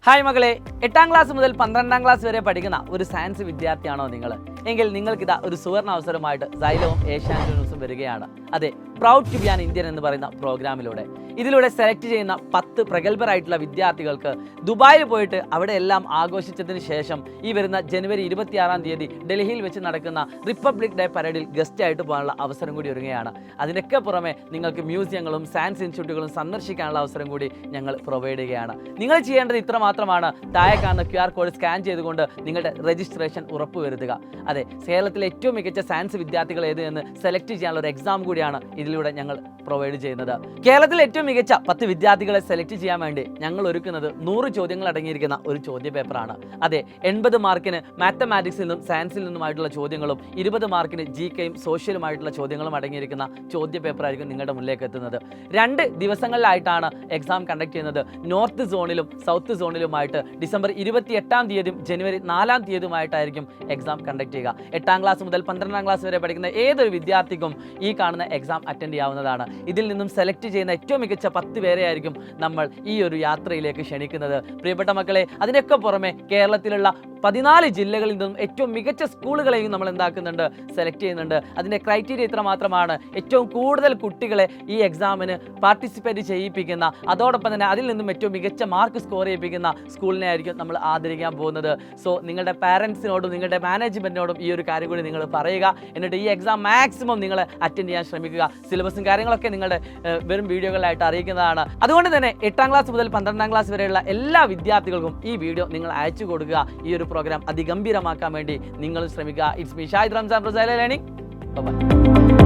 Hi മകളെ, 8ാം class മുതൽ 12ാം class വരെ പഠിക്കുന്ന ഒരു സയൻസ് വിദ്യാർത്ഥിയാണോ നിങ്ങൾ? എങ്കിൽ നിങ്ങൾക്കിതാ ഒരു സുവർണ അവസരമായിട്ട് സൈലവും ഏഷ്യാനെറ്റ് ന്യൂസും വരികയാണ്. അതെ, proud to be an Indian എന്ന് പറയുന്ന പ്രോഗ്രാമിലൂടെ ഇതിലൂടെ സെലക്ട് ചെയ്യുന്ന 10 പ്രഗത്ഭരായിട്ടുള്ള വിദ്യാർത്ഥികൾക്ക് ദുബായിൽ പോയിട്ട് അവിടെ എല്ലാം ആഘോഷിച്ചതിന് ശേഷം ഈ വരുന്ന ജനുവരി 26-ാം തീയതി ഡൽഹിയിൽ വെച്ച് നടക്കുന്ന റിപ്പബ്ലിക് ഡേ പരേഡിൽ ഗസ്റ്റ് ആയിട്ട് പോകാനുള്ള അവസരം കൂടി ഒരുങ്ങുകയാണ്. അതിനൊക്കെ പുറമെ നിങ്ങൾക്ക് മ്യൂസിയങ്ങളും സയൻസ് ഇൻസ്റ്റിറ്റ്യൂട്ടുകളും സന്ദർശിക്കാനുള്ള അവസരം കൂടി ഞങ്ങൾ പ്രൊവൈഡ് ചെയ്യുകയാണ്. നിങ്ങൾ ചെയ്യേണ്ടത് ഇത്ര മാത്രമാണ്. താഴെ കാണുന്ന QR കോഡ് സ്കാൻ ചെയ്തുകൊണ്ട് നിങ്ങളുടെ രജിസ്ട്രേഷൻ ഉറപ്പുവരുത്തുക. അതെ, കേരളത്തിലെ ഏറ്റവും മികച്ച സയൻസ് വിദ്യാർത്ഥികൾ ഏത് എന്ന് സെലക്ട് ചെയ്യാനുള്ള ഒരു എക്സാം കൂടിയാണ് ഇതിലൂടെ ഞങ്ങൾ പ്രൊവൈഡ് ചെയ്യുന്നത്. കേരളത്തിലെ ഏറ്റവും മികച്ച 10 വിദ്യാർത്ഥികളെ സെലക്ട് ചെയ്യാൻ വേണ്ടി ഞങ്ങൾ ഒരുക്കുന്നത് 100 ചോദ്യങ്ങൾ അടങ്ങിയിരിക്കുന്ന ഒരു ചോദ്യ പേപ്പറാണ്. അതെ, 80 മാർക്കിന് മാത്തമാറ്റിക്സിൽ നിന്നും സയൻസിൽ നിന്നുമായിട്ടുള്ള ചോദ്യങ്ങളും 20 മാർക്കിന് GKയും സോഷ്യലുമായിട്ടുള്ള ചോദ്യങ്ങളും അടങ്ങിയിരിക്കുന്ന ചോദ്യ പേപ്പറായിരിക്കും നിങ്ങളുടെ മുന്നിലേക്ക് എത്തുന്നത്. 2 ദിവസങ്ങളിലായിട്ടാണ് എക്സാം കണ്ടക്ട് ചെയ്യുന്നത്. നോർത്ത് സോണിലും സൗത്ത് സോണിലുമായിട്ട് ഡിസംബർ 28-ാം തീയതിയും ജനുവരി 4-ാം തീയതിയുമായിട്ടായിരിക്കും എക്സാം കണ്ടക്ട് ചെയ്യുക. 8ാം ക്ലാസ് മുതൽ 12ാം ക്ലാസ് വരെ പഠിക്കുന്ന ഏതൊരു വിദ്യാർത്ഥിക്കും ഈ കാണുന്ന എക്സാം അറ്റൻഡ് ചെയ്യാവുന്നതാണ്. ഇതിൽ നിന്നും സെലക്ട് ചെയ്യുന്ന ഏറ്റവും മികച്ച 10 പേരെ ആയിരിക്കും നമ്മൾ ഈ ഒരു യാത്രയിലേക്ക് ക്ഷണിക്കുന്നത്. പ്രിയപ്പെട്ട മക്കളെ, അതിനൊക്കെ പുറമെ കേരളത്തിലുള്ള 14 ജില്ലകളിൽ നിന്നും ഏറ്റവും മികച്ച സ്കൂളുകളെയും നമ്മൾ എന്താക്കുന്നുണ്ട്, സെലക്ട് ചെയ്യുന്നുണ്ട്. അതിൻ്റെ ക്രൈറ്റീരിയ ഇത്ര മാത്രമാണ്: ഏറ്റവും കൂടുതൽ കുട്ടികളെ ഈ എക്സാമിന് പാർട്ടിസിപ്പേറ്റ് ചെയ്യിപ്പിക്കുന്ന, അതോടൊപ്പം തന്നെ അതിൽ നിന്നും ഏറ്റവും മികച്ച മാർക്ക് സ്കോർ ചെയ്യിപ്പിക്കുന്ന സ്കൂളിനെ ആയിരിക്കും നമ്മൾ ആദരിക്കാൻ പോകുന്നത്. സോ നിങ്ങളുടെ പാരൻസിനോടും നിങ്ങളുടെ മാനേജ്മെൻറ്റിനോടും ഈ ഒരു കാര്യം കൂടി നിങ്ങൾ പറയുക. എന്നിട്ട് ഈ എക്സാം മാക്സിമം നിങ്ങൾ അറ്റൻഡ് ചെയ്യാൻ ശ്രമിക്കുക. സിലബസും കാര്യങ്ങളൊക്കെ നിങ്ങളുടെ വെറും വീഡിയോകളായിട്ട് അറിയിക്കുന്നതാണ്. അതുകൊണ്ട് തന്നെ 8ാം ക്ലാസ് മുതൽ 12ാം ക്ലാസ് വരെയുള്ള എല്ലാ വിദ്യാർത്ഥികൾക്കും ഈ വീഡിയോ നിങ്ങൾ അയച്ചു കൊടുക്കുക. ഈ ഒരു പ്രോഗ്രാം അതിഗംഭീരമാക്കാൻ വേണ്ടി നിങ്ങൾ ശ്രമിക്കുക. It's me Shahid Ramzan from silent learning. By.